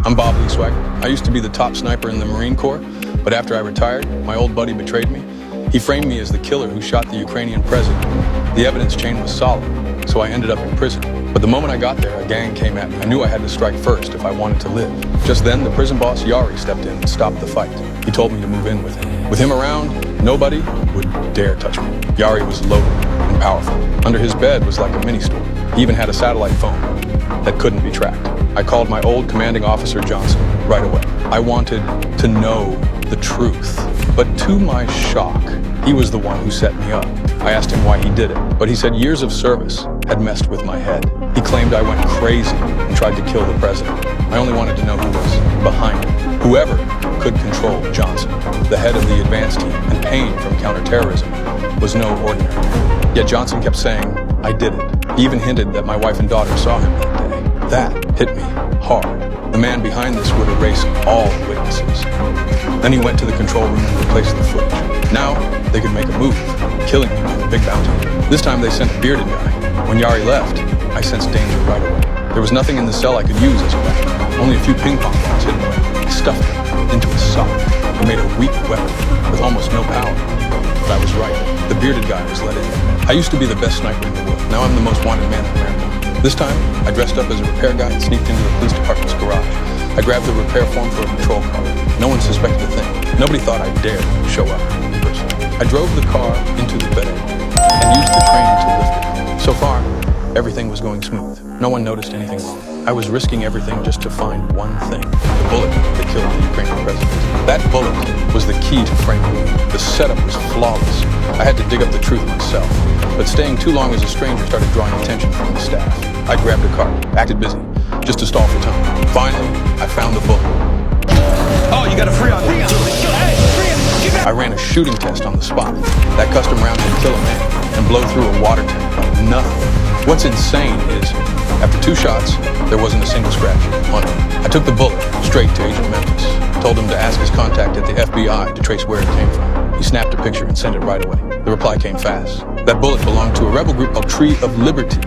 I'm Bob Leeswager. I used to be the top sniper in the Marine Corps, but after I retired, my old buddy betrayed me. He framed me as the killer who shot the Ukrainian president. The evidence chain was solid, so I ended up in prison. But the moment I got there, a gang came at me. I knew I had to strike first if I wanted to live. Just then, the prison boss, Yari, stepped in and stopped the fight. He told me to move in with him. With him around, nobody would dare touch me. Yari was loaded and powerful. Under his bed was like a mini-store. He even had a satellite phone that couldn't be tracked. I called my old commanding officer, Johnson, right away. I wanted to know the truth. But to my shock, he was the one who set me up. I asked him why he did it, but he said years of service had messed with my head. He claimed I went crazy and tried to kill the president. I only wanted to know who was behind it. Whoever could control Johnson, the head of the advance team, and Payne from counterterrorism was no ordinary man. Yet Johnson kept saying, I did it. He even hinted that my wife and daughter saw him that day. That hit me hard. The man behind this would erase all witnesses. Then he went to the control room and replaced the footage. Now they could make a move, killing me with a big bounty. This time they sent a bearded guy. When Yari left, I sensed danger right away. There was nothing in the cell I could use as a weapon. Only a few ping pong balls hidden away. I stuffed them into a sock. I made a weak weapon with almost no power. But I was right. The bearded guy was let in. I used to be the best sniper in the world. Now I'm the most wanted man in America. This time, I dressed up as a repair guy and sneaked into the police department's garage. I grabbed the repair form for a patrol car. No one suspected a thing. Nobody thought I dared show up in person. I drove the car into the bay and used the crane to lift it. So far, everything was going smooth. No one noticed anything wrong. I was risking everything just to find one thing: the bullet that killed the Ukrainian president. That bullet was the key to framing me. The setup was flawless. I had to dig up the truth myself. But staying too long as a stranger started drawing attention from the staff. I grabbed a car, acted busy, just to stall for time. Finally, I found the bullet. Oh, you got a free on me. I ran a shooting test on the spot. That custom round can kill a man and blow through a water tank like nothing. What's insane is, after 2 shots, there wasn't a single scratch on it. I took the bullet straight to Agent Memphis. Told him to ask his contact at the FBI to trace where it came from. He snapped a picture and sent it right away. The reply came fast. That bullet belonged to a rebel group called Tree of Liberty.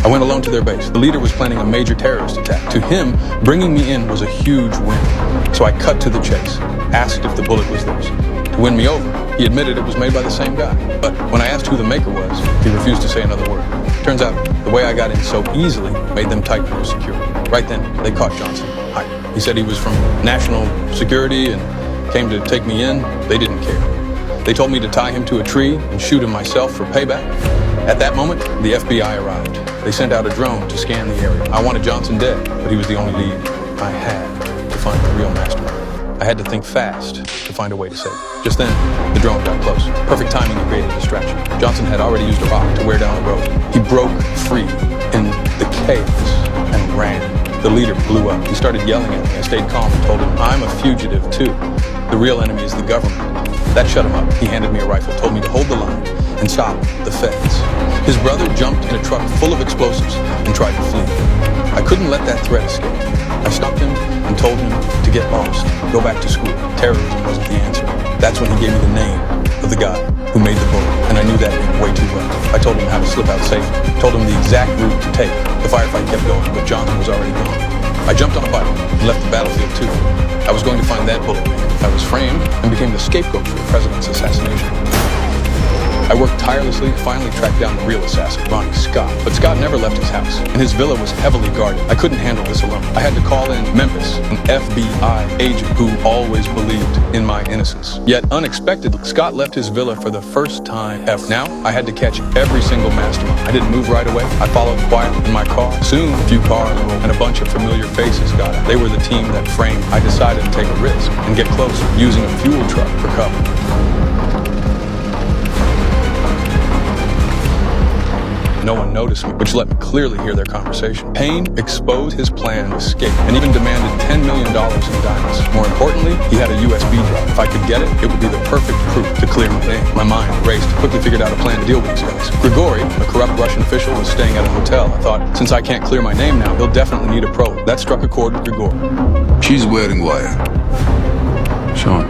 I went alone to their base. The leader was planning a major terrorist attack. To him, bringing me in was a huge win. So I cut to the chase, asked if the bullet was theirs. To win me over, he admitted it was made by the same guy. But when I asked who the maker was, he refused to say another word. Turns out, the way I got in so easily made them tighten their security. Right then, they caught Johnson hiding. He said he was from National Security and came to take me in. They didn't care. They told me to tie him to a tree and shoot him myself for payback. At that moment, the FBI arrived. They sent out a drone to scan the area. I wanted Johnson dead, but he was the only lead. I had to find the real mastermind. I had to think fast to find a way to save him. Just then, the drone got close. Perfect timing to create a distraction. Johnson had already used a rock to wear down the road. He broke free in the chaos and ran. The leader blew up. He started yelling at me. I stayed calm and told him, I'm a fugitive too. The real enemy is the government. That shut him up. He handed me a rifle, told me to hold the line and stop the feds. His brother jumped in a truck full of explosives and tried to flee. I couldn't let that threat escape. I stopped him and told him to get lost, go back to school. Terrorism wasn't the answer. That's when he gave me the name of the guy who made the bullet, and I knew that name way too well. I told him how to slip out safely, told him the exact route to take. The firefight kept going, but Johnson was already gone. I jumped on a bike and left the battlefield too. I was going to find that bullet maker. I was framed and became the scapegoat for the president's assassination. I worked tirelessly to finally track down the real assassin, Ronnie Scott. But Scott never left his house, and his villa was heavily guarded. I couldn't handle this alone. I had to call in Memphis, an FBI agent who always believed in my innocence. Yet unexpectedly, Scott left his villa for the first time ever. Now, I had to catch every single mastermind. I didn't move right away. I followed quietly in my car. Soon, a few cars rolled, and a bunch of familiar faces got out. They were the team that framed. I decided to take a risk and get closer, using a fuel truck for cover. No one noticed me, which let me clearly hear their conversation. Payne exposed his plan to escape and even demanded $10 million in diamonds. More importantly, he had a USB drive. If I could get it, it would be the perfect proof to clear my name. My mind raced, quickly figured out a plan to deal with these guys. Grigory, a corrupt Russian official, was staying at a hotel. I thought, since I can't clear my name now, he'll definitely need a pro. That struck a chord with Grigory. She's wearing wire. Sean.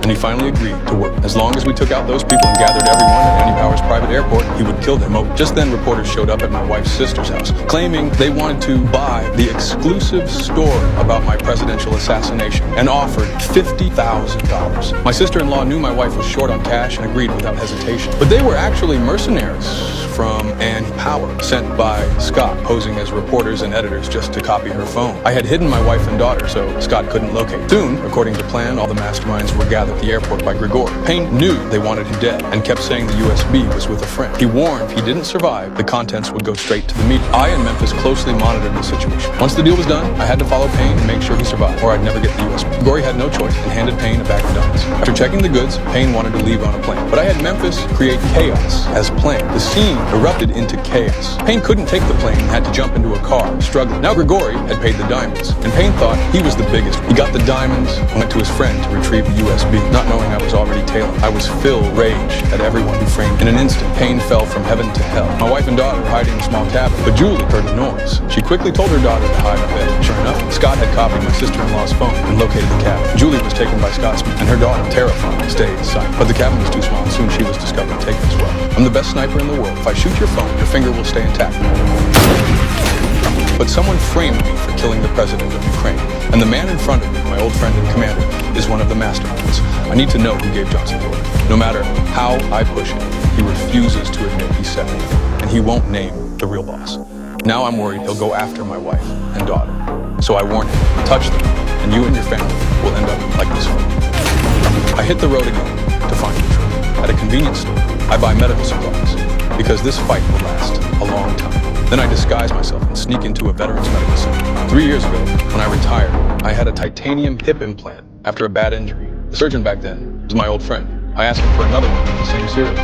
I he finally agreed to work. As long as we took out those people and gathered everyone at Andy Power's private airport, he would kill them. Just then, reporters showed up at my wife's sister's house, claiming they wanted to buy the exclusive story about my presidential assassination and offered $50,000. My sister-in-law knew my wife was short on cash and agreed without hesitation. But they were actually mercenaries from Andy Power, sent by Scott, posing as reporters and editors just to copy her phone. I had hidden my wife and daughter, so Scott couldn't locate. Soon, according to plan, all the masterminds were gathered at the airport by Grigori. Payne knew they wanted him dead and kept saying the USB was with a friend. He warned if he didn't survive, the contents would go straight to the media. I and Memphis closely monitored the situation. Once the deal was done, I had to follow Payne and make sure he survived, or I'd never get the USB. Grigori had no choice and handed Payne a bag of diamonds. After checking the goods, Payne wanted to leave on a plane, but I had Memphis create chaos as planned. The scene erupted into chaos. Payne couldn't take the plane and had to jump into a car, struggling. Now Grigori had paid the diamonds, and Payne thought he was the biggest. He got the diamonds and went to his friend to retrieve the USB, not knowing I was already tailing. I was filled with rage at everyone who framed me. In an instant, Payne fell from heaven to hell. My wife and daughter were hiding in a small cabin, but Julie heard a noise. She quickly told her daughter to hide in bed. Sure enough, Scott had copied my sister-in-law's phone and located the cabin. Julie was taken by Scott's men, and her daughter, terrified, stayed inside. But the cabin was too small, and soon she was discovered and taken as well. I'm the best sniper in the world. If I shoot your phone, your finger will stay intact. But someone framed me for killing the president of Ukraine, and the man in front of me, my old friend and commander, is one of the masterminds. I need to know who gave Johnson the order. No matter how I push him, he refuses to admit he set me, and he won't name the real boss. Now I'm worried he'll go after my wife and daughter. So I warn him, touch them, and you and your family will end up like this one. I hit the road again to find the truth. At a convenience store, I buy medical supplies, because this fight will last a long time. Then I disguise myself and sneak into a veterans medical center. 3 years ago, when I retired, I had a titanium hip implant after a bad injury. The surgeon back then was my old friend. I asked him for another one with the same serial.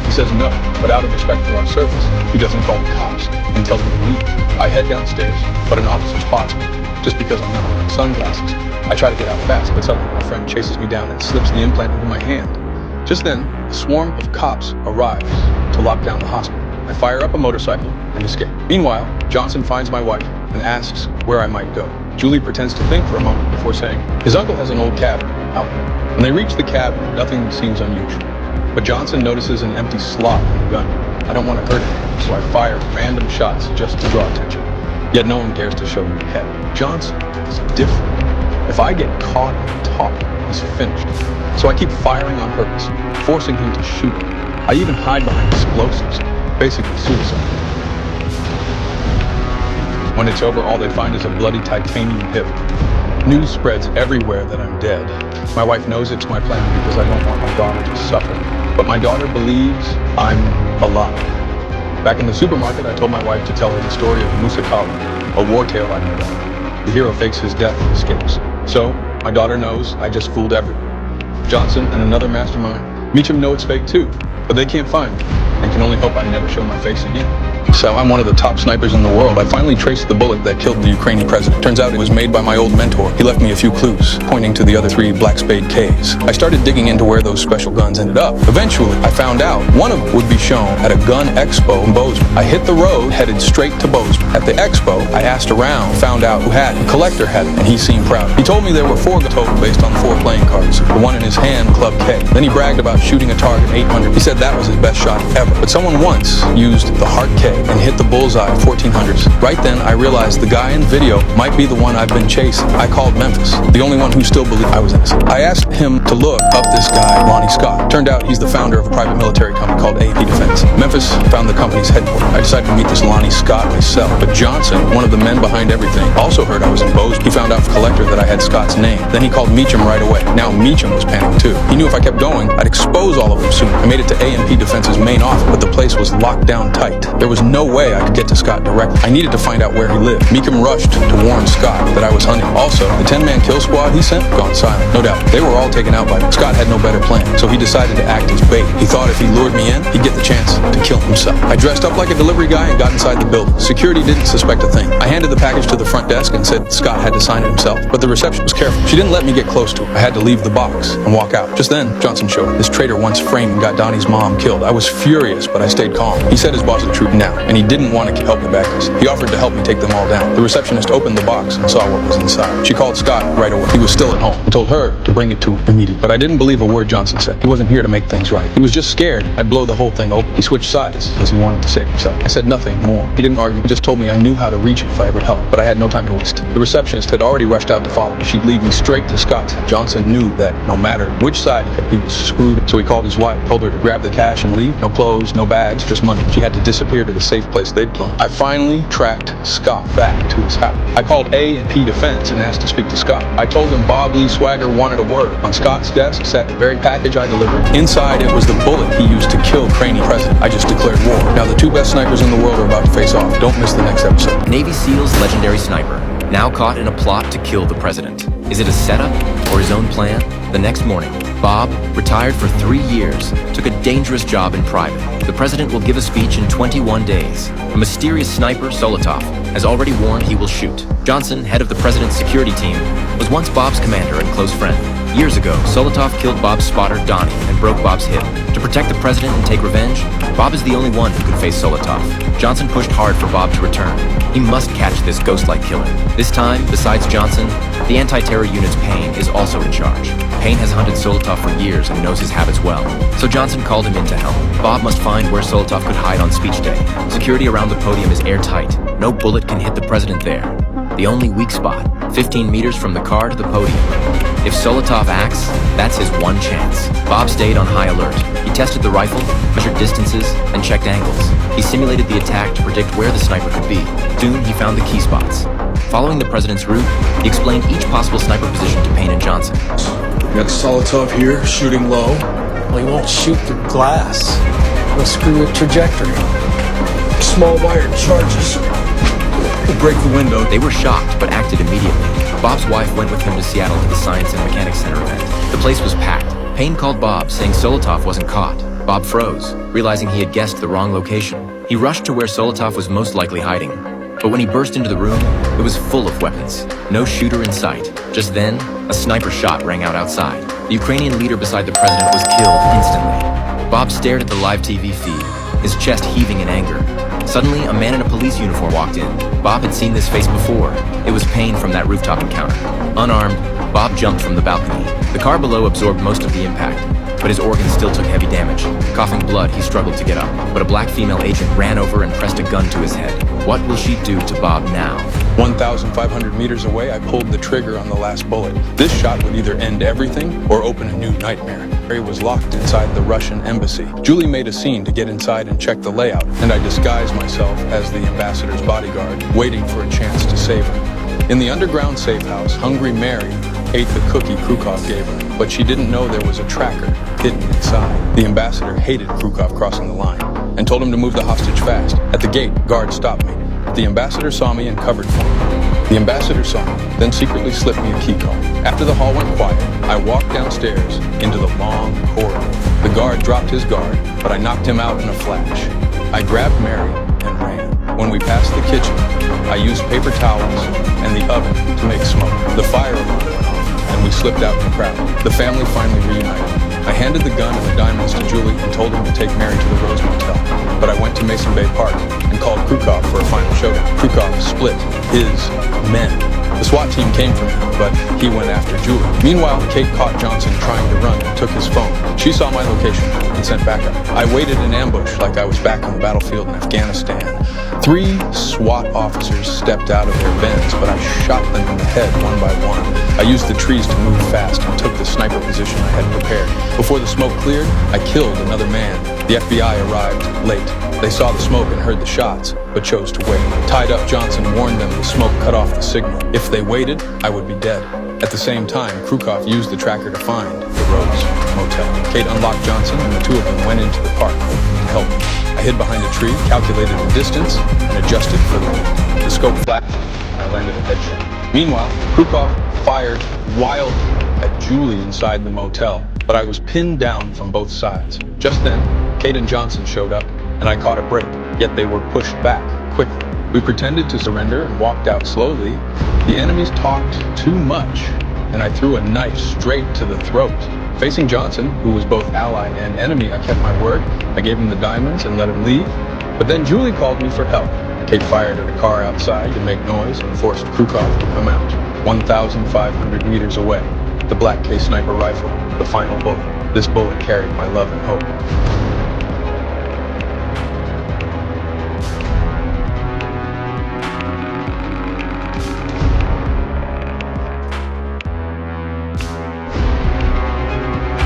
He says no, but out of respect for our service, he doesn't call the cops and tells me to leave. I head downstairs, but an officer spots me, just because I'm not wearing sunglasses. I try to get out fast, but suddenly my friend chases me down and slips the implant into my hand. Just then, a swarm of cops arrives to lock down the hospital. I fire up a motorcycle and escape. Meanwhile, Johnson finds my wife and asks where I might go. Julie pretends to think for a moment before saying, his uncle has an old cabin out there. When they reach the cabin, nothing seems unusual. But Johnson notices an empty slot in the gun. I don't want to hurt him, so I fire random shots just to draw attention. Yet no one dares to show me the head. Johnson is different. If I get caught and talking, he's finished. So I keep firing on purpose, forcing him to shoot me. I even hide behind explosives. Basically suicide. When it's over, all they find is a bloody titanium hip. News spreads everywhere that I'm dead. My wife knows it's my plan because I don't want my daughter to suffer. But my daughter believes I'm alive. Back in the supermarket, I told my wife to tell her the story of unshakable, a war tale I made up. The hero fakes his death and escapes. So, my daughter knows I just fooled everyone. Johnson and another mastermind, Meacham, know it's fake too, but they can't find me, and can only hope I never show my face again. So I'm one of the top snipers in the world. I finally traced the bullet that killed the Ukrainian president. Turns out it was made by my old mentor. He left me a few clues, pointing to the other 3 Black Spade Ks. I started digging into where those special guns ended up. Eventually, I found out one of them would be shown at a gun expo in Bozeman. I hit the road, headed straight to Bozeman. At the expo, I asked around, found out who had it. A collector had it, and he seemed proud. He told me there were 4 total based on 4 playing cards. The one in his hand, Club K. Then he bragged about shooting a target 800. He said that was his best shot ever. But someone once used the Heart K and hit the bullseye 1400s. Right then, I realized the guy in video might be the one I've been chasing. I called Memphis, the only one who still believed I was innocent. I asked him to look up this guy, Lonnie Scott. Turned out he's the founder of a private military company called AP Defense. Memphis found the company's headquarters. I decided to meet this Lonnie Scott myself. But Johnson, one of the men behind everything, also heard I was in Bozeman. He found out from Collector that I had Scott's name. Then he called Meacham right away. Now Meacham was panicking too. He knew if I kept going, I'd expose all of them soon. I made it to AMP Defense's main office, but the place was locked down tight. There was no way I could get to Scott directly. I needed to find out where he lived. Meacham rushed to warn Scott that I was hunting. Also, the 10-man kill squad he sent gone silent. No doubt, they were all taken out by him. Scott had no better plan, so he decided to act as bait. He thought if he lured me in, he'd get the chance to kill himself. I dressed up like a delivery guy and got inside the building. Security didn't suspect a thing. I handed the package to the front desk and said Scott had to sign it himself, but the reception was careful. She didn't let me get close to him. I had to leave the box and walk out. Just then, Johnson showed up. This traitor once framed and got Donnie's mom killed. I was furious, but I stayed calm. He said his boss was true. Now, down, and he didn't want to help the baggers. He offered to help me take them all down. The receptionist opened the box and saw what was inside. She called Scott right away. He was still at home and told her to bring it to him immediately. But I didn't believe a word Johnson said. He wasn't here to make things right. He was just scared I'd blow the whole thing open. He switched sides because he wanted to save himself. I said nothing more. He didn't argue. He just told me I knew how to reach it if I would help, but I had no time to waste. The receptionist had already rushed out to follow me. She'd lead me straight to Scott's. Johnson knew that no matter which side he was screwed, so he called his wife, told her to grab the cash and leave. No clothes, no bags, just money. She had to disappear to the safe place they'd gone. I finally tracked Scott back to his house. I called A&P Defense and asked to speak to Scott. I told him Bob Lee Swagger wanted a word. On Scott's desk sat the very package I delivered. Inside, it was the bullet he used to kill Craney President. I just declared war. Now the two best snipers in the world are about to face off. Don't miss the next episode. Navy SEAL's legendary sniper, now caught in a plot to kill the president. Is it a setup or his own plan? The next morning, Bob, retired for 3 years, took a dangerous job in private. The president will give a speech in 21 days. A mysterious sniper, Solotov, has already warned he will shoot. Johnson, head of the president's security team, was once Bob's commander and close friend. Years ago, Solotov killed Bob's spotter, Donnie, and broke Bob's hip. To protect the president and take revenge, Bob is the only one who could face Solotov. Johnson pushed hard for Bob to return. He must catch this ghost-like killer. This time, besides Johnson, the anti-terror unit's Payne is also in charge. Payne has hunted Solotov for years and knows his habits well, so Johnson called him in to help. Bob must find where Solotov could hide on speech day. Security around the podium is airtight. No bullet can hit the president there. The only weak spot, 15 meters from the car to the podium. If Solotov acts, that's his one chance. Bob stayed on high alert. He tested the rifle, measured distances, and checked angles. He simulated the attack to predict where the sniper could be. Soon, he found the key spots. Following the president's route, he explained each possible sniper position to Payne and Johnson. Got Solotov here, shooting low. Well, he won't shoot the glass. He'll screw with trajectory. Small wire charges. We'll break the window. They were shocked, but acted immediately. Bob's wife went with him to Seattle to the Science and Mechanics Center event. The place was packed. Payne called Bob, saying Solotov wasn't caught. Bob froze, realizing he had guessed the wrong location. He rushed to where Solotov was most likely hiding. But when he burst into the room, it was full of weapons. No shooter in sight. Just then, a sniper shot rang out outside. The Ukrainian leader beside the president was killed instantly. Bob stared at the live TV feed, his chest heaving in anger. Suddenly, a man in a police uniform walked in. Bob had seen this face before. It was Payne from that rooftop encounter. Unarmed, Bob jumped from the balcony. The car below absorbed most of the impact, but his organs still took heavy damage. Coughing blood, he struggled to get up, but a black female agent ran over and pressed a gun to his head. What will she do to Bob now? 1,500 meters away, I pulled the trigger on the last bullet. This shot would either end everything or open a new nightmare. Harry was locked inside the Russian embassy. Julie made a scene to get inside and check the layout, and I disguised myself as the ambassador's bodyguard, waiting for a chance to save her. In the underground safe house, hungry Mary ate the cookie Krukov gave her, but she didn't know there was a tracker hidden inside. The ambassador hated Krukov crossing the line and told him to move the hostage fast. At the gate, guards stopped me. The ambassador saw me and covered for me. The ambassador saw me, then secretly slipped me a key card. After the hall went quiet, I walked downstairs into the long corridor. The guard dropped his guard, but I knocked him out in a flash. I grabbed Mary and ran. When we passed the kitchen, I used paper towels and the oven to make smoke. The fire alarm went off, and we slipped out in the crowd. The family finally reunited. I handed the gun and the diamonds to Julie and told him to take Mary to the Rose Motel. But I went to Mason Bay Park and called Krukov for a final showdown. Krukov split his men. The SWAT team came for me, but he went after Julie. Meanwhile, Kate caught Johnson trying to run and took his phone. She saw my location and sent backup. I waited in ambush like I was back on the battlefield in Afghanistan. 3 SWAT officers stepped out of their Benz, but I shot them in the head one by one. I used the trees to move fast and took the sniper position I had prepared. Before the smoke cleared, I killed another man. The FBI arrived late. They saw the smoke and heard the shots, but chose to wait. Tied up, Johnson warned them the smoke cut off the signal. If they waited, I would be dead. At the same time, Krukov used the tracker to find the Rose Motel. Kate unlocked Johnson, and the two of them went into the park to help me. I hid behind a tree, calculated the distance, and adjusted for the wind. The scope flashed. I landed a headshot. Meanwhile, Krukov fired wildly at Julie inside the motel, but I was pinned down from both sides. Just then, Kate and Johnson showed up, and I caught a break, yet they were pushed back quickly. We pretended to surrender and walked out slowly. The enemies talked too much, and I threw a knife straight to the throat. Facing Johnson, who was both ally and enemy, I kept my word. I gave him the diamonds and let him leave. But then Julie called me for help. Kate fired at a car outside to make noise and forced Krukov to come out. 1,500 meters away, the Black K sniper rifle, the final bullet. This bullet carried my love and hope.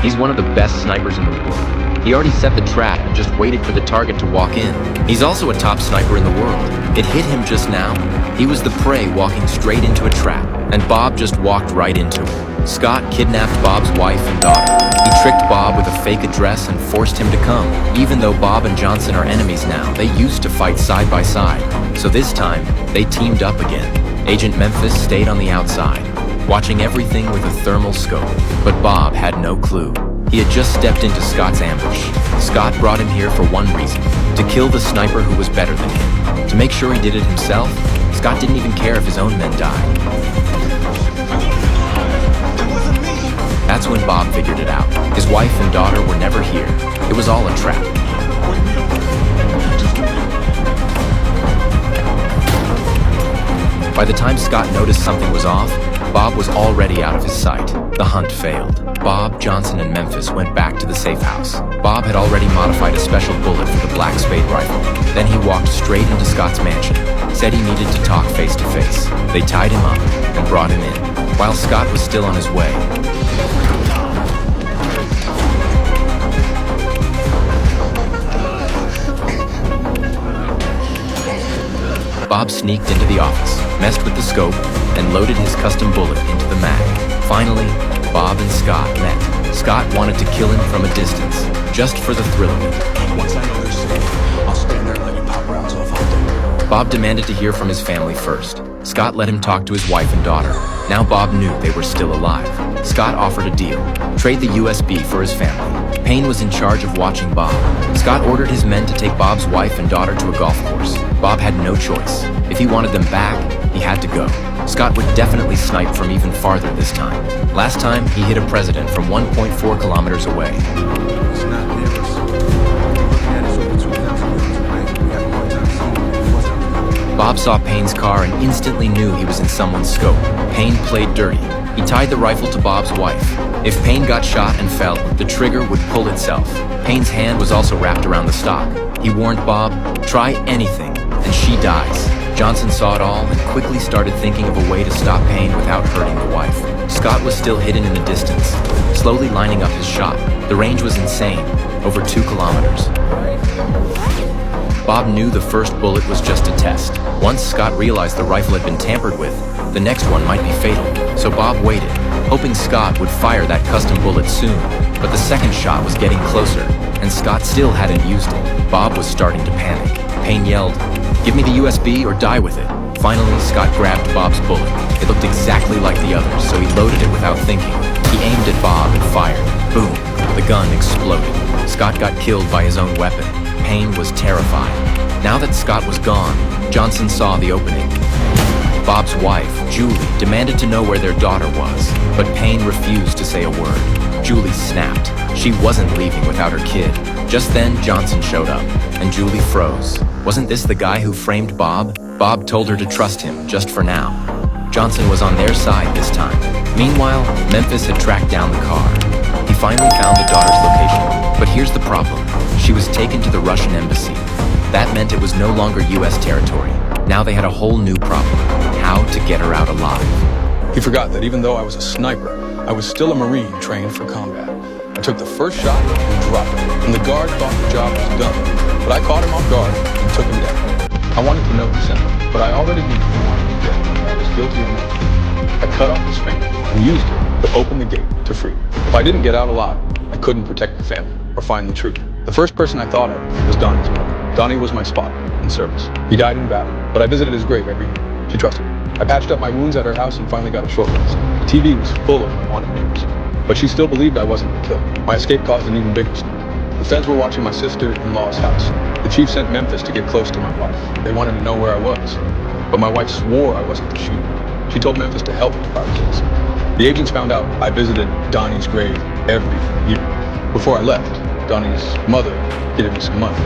He's one of the best snipers in the world. He already set the trap and just waited for the target to walk in. He's also a top sniper in the world. It hit him just now. He was the prey walking straight into a trap, and Bob just walked right into it. Scott kidnapped Bob's wife and daughter. He tricked Bob with a fake address and forced him to come. Even though Bob and Johnson are enemies now, they used to fight side by side. So this time, they teamed up again. Agent Memphis stayed on the outside, watching everything with a thermal scope. But Bob had no clue. He had just stepped into Scott's ambush. Scott brought him here for one reason: to kill the sniper who was better than him. To make sure he did it himself, Scott didn't even care if his own men died. That's when Bob figured it out. His wife and daughter were never here. It was all a trap. By the time Scott noticed something was off, Bob was already out of his sight. The hunt failed. Bob, Johnson, and Memphis went back to the safe house. Bob had already modified a special bullet for the Black Spade rifle. Then he walked straight into Scott's mansion, said he needed to talk face to face. They tied him up and brought him in, while Scott was still on his way. Bob sneaked into the office, messed with the scope, and loaded his custom bullet into the mag. Finally, Bob and Scott met. Scott wanted to kill him from a distance, just for the thrill of it. Once I know they're safe, I'll stand there and let you pop rounds off out there. Bob demanded to hear from his family first. Scott let him talk to his wife and daughter. Now Bob knew they were still alive. Scott offered a deal: trade the USB for his family. Payne was in charge of watching Bob. Scott ordered his men to take Bob's wife and daughter to a golf course. Bob had no choice. If he wanted them back, he had to go. Scott would definitely snipe from even farther this time. Last time, he hit a president from 1.4 kilometers away. It's not near us. Looking at it, it's over 2,000 meters away. We have a hard time seeing it. It wasn't. Bob saw Payne's car and instantly knew he was in someone's scope. Payne played dirty. He tied the rifle to Bob's wife. If Payne got shot and fell, the trigger would pull itself. Payne's hand was also wrapped around the stock. He warned Bob, "Try anything, and she dies." Johnson saw it all and quickly started thinking of a way to stop Payne without hurting the wife. Scott was still hidden in the distance, slowly lining up his shot. The range was insane, over 2 kilometers. Bob knew the first bullet was just a test. Once Scott realized the rifle had been tampered with, the next one might be fatal. So Bob waited, hoping Scott would fire that custom bullet soon. But the second shot was getting closer, and Scott still hadn't used it. Bob was starting to panic. Payne yelled, "Give me the USB or die with it." Finally, Scott grabbed Bob's bullet. It looked exactly like the others, so he loaded it without thinking. He aimed at Bob and fired. Boom! The gun exploded. Scott got killed by his own weapon. Payne was terrified. Now that Scott was gone, Johnson saw the opening. Bob's wife, Julie, demanded to know where their daughter was, but Payne refused to say a word. Julie snapped. She wasn't leaving without her kid. Just then, Johnson showed up, and Julie froze. Wasn't this the guy who framed Bob? Bob told her to trust him, just for now. Johnson was on their side this time. Meanwhile, Memphis had tracked down the car. He finally found the daughter's location. But here's the problem. She was taken to the Russian embassy. That meant it was no longer U.S. territory. Now they had a whole new problem: how to get her out alive. He forgot that even though I was a sniper, I was still a Marine trained for combat. I took the first shot and dropped it, and the guard thought the job was done. But I caught him off guard and took him down. I wanted to know the sentence, but I already knew he wanted me dead. I was guilty of murder. I cut off his finger and used it to open the gate to freedom. If I didn't get out alive, I couldn't protect the family or find the truth. The first person I thought of was Donnie's mother. Donnie was my spot in service. He died in battle, but I visited his grave every year. She trusted me. I patched up my wounds at her house and finally got a short list. The TV was full of unwanted news, but she still believed I wasn't killed. My escape caused an even bigger stir. The feds were watching my sister-in-law's house. The chief sent Memphis to get close to my wife. They wanted to know where I was, but my wife swore I wasn't the shooter. She told Memphis to help if I was killed. The agents found out I visited Donnie's grave every year. Before I left, Donnie's mother gave me some money.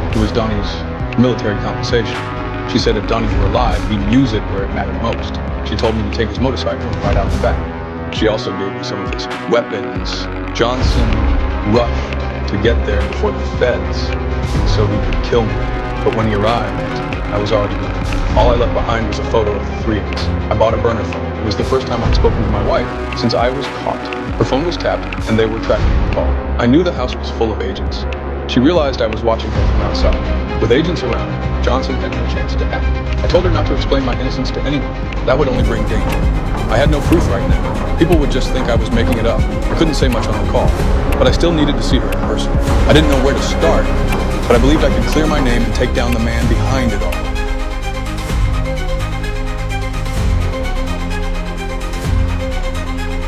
It was Donnie's military compensation. She said if Donnie were alive, he'd use it where it mattered most. She told me to take his motorcycle and ride out the back. She also gave me some of his weapons. Johnson rushed to get there before the feds so he could kill me. But when he arrived, I was already gone. All I left behind was a photo of the three of us. I bought a burner phone. It was the first time I'd spoken to my wife since I was caught. Her phone was tapped, and they were tracking the call. I knew the house was full of agents. She realized I was watching her from outside. With agents around, Johnson had no chance to act. I told her not to explain my innocence to anyone. That would only bring danger. I had no proof right now. People would just think I was making it up. I couldn't say much on the call, but I still needed to see her in person. I didn't know where to start, but I believed I could clear my name and take down the man behind it all.